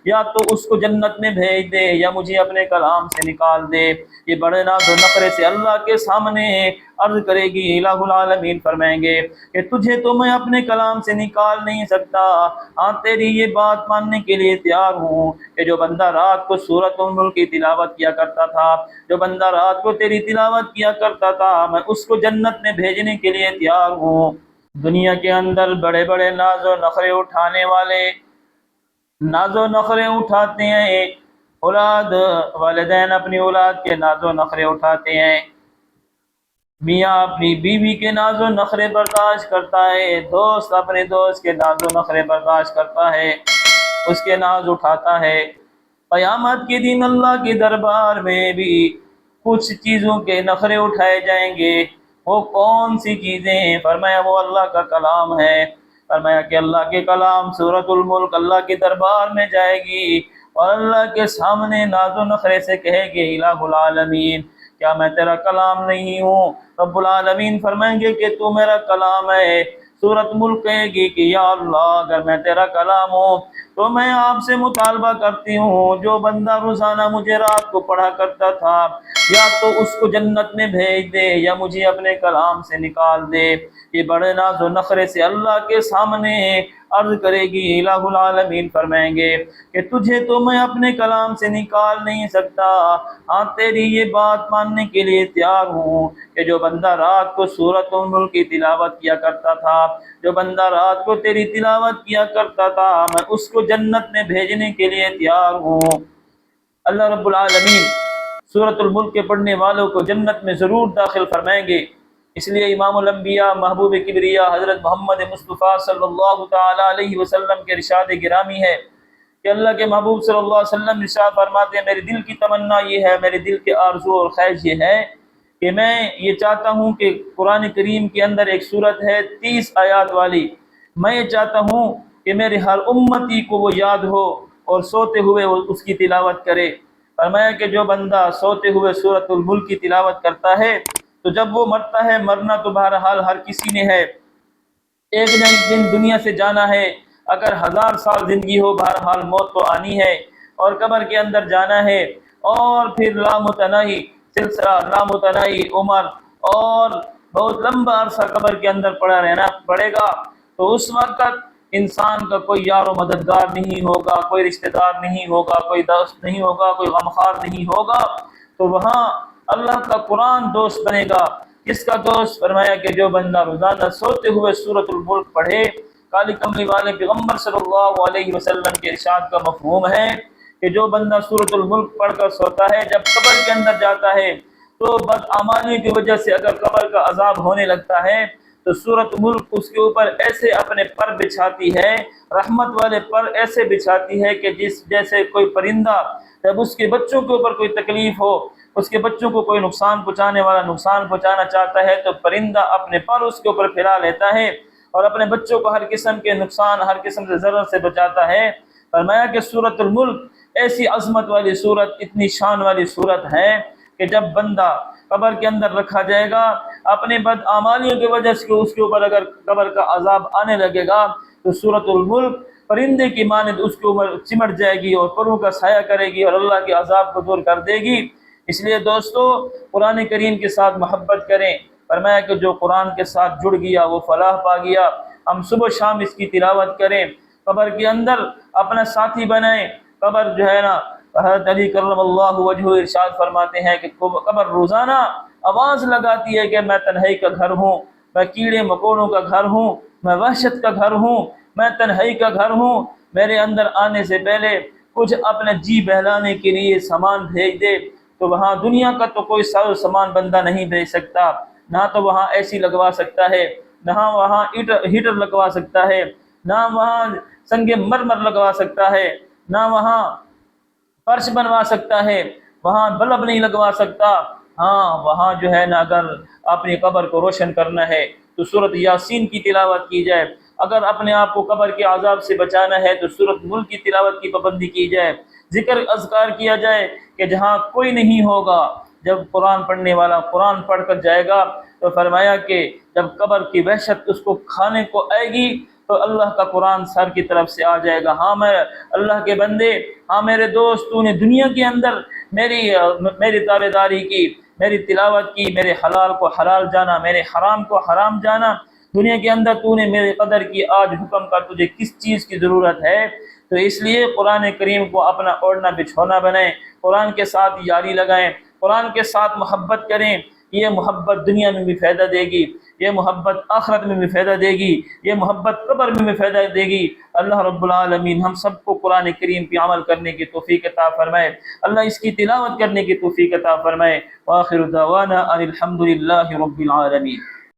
یا تو اس کو جنت میں بھیج دے یا مجھے اپنے کلام سے نکال دے۔ یہ بڑے ناز و نخرے سے اللہ کے سامنے عرض کرے گی۔ الہ العالمین فرمائیں گے کہ تجھے تو میں اپنے کلام سے نکال نہیں سکتا، ہاں تیری یہ بات ماننے کے لیے تیار ہوں کہ جو بندہ رات کو سورۃ الملک کی تلاوت کیا کرتا تھا، جو بندہ رات کو تیری تلاوت کیا کرتا تھا، میں اس کو جنت میں بھیجنے کے لیے تیار ہوں۔ دنیا کے اندر بڑے بڑے ناز و نخرے اٹھانے والے ناز و نخرے اٹھاتے ہیں، اولاد والدین اپنی اولاد کے ناز و نخرے اٹھاتے ہیں، میاں اپنی بیوی کے ناز و نخرے برداشت کرتا ہے، دوست اپنے دوست کے ناز و نخرے برداشت کرتا ہے، اس کے ناز اٹھاتا ہے۔ قیامت کے دن اللہ کے دربار میں بھی کچھ چیزوں کے نخرے اٹھائے جائیں گے۔ وہ کون سی چیزیں ہیں؟ فرمایا وہ اللہ کا کلام ہے۔ فرمایا کہ اللہ کے کلام سورۃ الملک اللہ کے دربار میں جائے گی اور اللہ کے سامنے ناز و نخرے سے کہے گی الہ العالمین کیا میں تیرا کلام نہیں ہوں؟ رب العالمین فرمائیں گے کہ تو میرا کلام ہے۔ سورۃ ملک کہے گی کہ یا اللہ اگر میں تیرا کلام ہوں تو میں آپ سے مطالبہ کرتی ہوں جو بندہ روزانہ مجھے رات کو پڑھا کرتا تھا یا تو اس کو جنت میں بھیج دے یا مجھے اپنے کلام سے نکال دے۔ یہ بڑے ناز و نخرے سے اللہ کے سامنے عرض کرے گی۔ الہ العالمین فرمائیں گے کہ تجھے تو میں اپنے کلام سے نکال نہیں سکتا، ہاں تیری یہ بات ماننے کے لیے تیار ہوں کہ جو بندہ رات کو سورۃ الملک کی تلاوت کیا کرتا تھا، جو بندہ رات کو تیری تلاوت کیا کرتا تھا، میں اس کو جنت میں بھیجنے کے لیے تیار ہوں۔ اللہ رب العالمین سورۃ الملک کے پڑھنے والوں کو جنت میں ضرور داخل فرمائیں گے۔ اس لیے امام الانبیاء محبوب کبریا حضرت محمد مصطفیٰ صلی اللہ تعالی علیہ وسلم کے ارشاد گرامی ہے کہ اللہ کے محبوب صلی اللہ علیہ وسلم ارشاد فرماتے ہیں میرے دل کی تمنا یہ ہے، میرے دل کے آرزو اور خواہش یہ ہے کہ میں یہ چاہتا ہوں کہ قرآن کریم کے اندر ایک سورت ہے 30 آیات والی، میں یہ چاہتا ہوں کہ میرے ہر امتی کو وہ یاد ہو اور سوتے ہوئے وہ اس کی تلاوت کرے۔ فرمایا کہ جو بندہ سوتے ہوئے سورۃ الملک کی تلاوت کرتا ہے تو جب وہ مرتا ہے، مرنا تو بہرحال ہر کسی نے ہے، ایک نہ ایک دن دنیا سے جانا ہے، اگر 1000 سال زندگی ہو بہرحال موت تو آنی ہے اور قبر کے اندر جانا ہے، اور پھر لامتناہی سلسلہ، لامتناہی عمر اور بہت لمبا عرصہ قبر کے اندر پڑا رہنا پڑے گا۔ تو اس وقت انسان کا کوئی یار و مددگار نہیں ہوگا، کوئی رشتہ دار نہیں ہوگا، کوئی دوست نہیں ہوگا، کوئی غمخوار نہیں ہوگا، تو وہاں اللہ کا قرآن دوست بنے گا۔ کس کا دوست؟ فرمایا کہ جو بندہ روزانہ سوتے ہوئے سورۃ الملک پڑھے۔ کالی کملی والے پیغمبر صلی اللہ علیہ وسلم کے ارشاد کا مفہوم ہے کہ جو بندہ سورۃ الملک پڑھ کر سوتا ہے، جب قبر کے اندر جاتا ہے تو بدعمالی کی وجہ سے اگر قبر کا عذاب ہونے لگتا ہے تو سورۃ ملک اس کے اوپر ایسے اپنے پر بچھاتی ہے، رحمت والے پر ایسے بچھاتی ہے کہ جیسے کوئی پرندہ جب اس کے بچوں کے اوپر کوئی تکلیف ہو، اس کے بچوں کو کوئی نقصان پہنچانے والا نقصان پہنچانا چاہتا ہے تو پرندہ اپنے پر اس کے اوپر پھیلا لیتا ہے اور اپنے بچوں کو ہر قسم کے نقصان، ہر قسم سے ضرر سے بچاتا ہے۔ فرمایا کہ سورۃ الملک ایسی عظمت والی سورت، اتنی شان والی سورت ہے کہ جب بندہ قبر کے اندر رکھا جائے گا، اپنے بدعمالیوں کی وجہ سے اس کے اوپر اگر قبر کا عذاب آنے لگے گا تو سورۃ الملک پرندے کی مانند اس کے اوپر چمٹ جائے گی اور پروں کا سایہ کرے گی اور اللہ کے عذاب کو دور کر دے گی۔ اس لیے دوستو قرآن کریم کے ساتھ محبت کریں۔ فرمایا کہ جو قرآن کے ساتھ جڑ گیا وہ فلاح پا گیا۔ ہم صبح شام اس کی تلاوت کریں، قبر کے اندر اپنا ساتھی بنائیں۔ قبر جو ہے نا، حضرت علی کرم اللہ وجہہ ارشاد فرماتے ہیں کہ قبر روزانہ آواز لگاتی ہے کہ میں تنہائی کا گھر ہوں، میں کیڑے مکوڑوں کا گھر ہوں، میں وحشت کا گھر ہوں، میں تنہائی کا گھر ہوں، میرے اندر آنے سے پہلے کچھ اپنے جی بہلانے کے لیے سامان بھیج دے۔ تو وہاں دنیا کا تو کوئی ساز و سامان بندہ نہیں بھیج سکتا، نہ تو وہاں اے سی لگوا سکتا ہے، نہ وہاں ہیٹر لگوا سکتا ہے، نہ وہاں سنگ مرمر لگوا سکتا ہے، نہ وہاں فرش بنوا سکتا ہے، وہاں بلب نہیں لگوا سکتا۔ ہاں وہاں جو ہے نا اگر اپنی قبر کو روشن کرنا ہے تو سورۃ یاسین کی تلاوت کی جائے، اگر اپنے آپ کو قبر کے عذاب سے بچانا ہے تو سورۃ ملک کی تلاوت کی پابندی کی جائے، ذکر اذکار کیا جائے کہ جہاں کوئی نہیں ہوگا، جب قرآن پڑھنے والا قرآن پڑھ کر جائے گا تو فرمایا کہ جب قبر کی وحشت اس کو کھانے کو آئے گی تو اللہ کا قرآن سر کی طرف سے آ جائے گا، ہاں میں اللہ کے بندے، ہاں میرے دوست، تو نے دنیا کے اندر میری تابع داری کی، میری تلاوت کی، میرے حلال کو حلال جانا، میرے حرام کو حرام جانا، دنیا کے اندر تو نے میری قدر کی، آج حکم کر تجھے کس چیز کی ضرورت ہے۔ تو اس لیے قرآن کریم کو اپنا اوڑھنا بچھونا بنائیں، قرآن کے ساتھ یاری لگائیں، قرآن کے ساتھ محبت کریں۔ یہ محبت دنیا میں بھی فائدہ دے گی، یہ محبت آخرت میں بھی فائدہ دے گی، یہ محبت قبر میں بھی فائدہ دے گی۔ اللہ رب العالمین ہم سب کو قرآن کریم پہ عمل کرنے کی توفیق عطا فرمائے، اللہ اس کی تلاوت کرنے کی توفیق عطا فرمائے۔ وآخر دعوانا ان الحمد للہ رب العالمین۔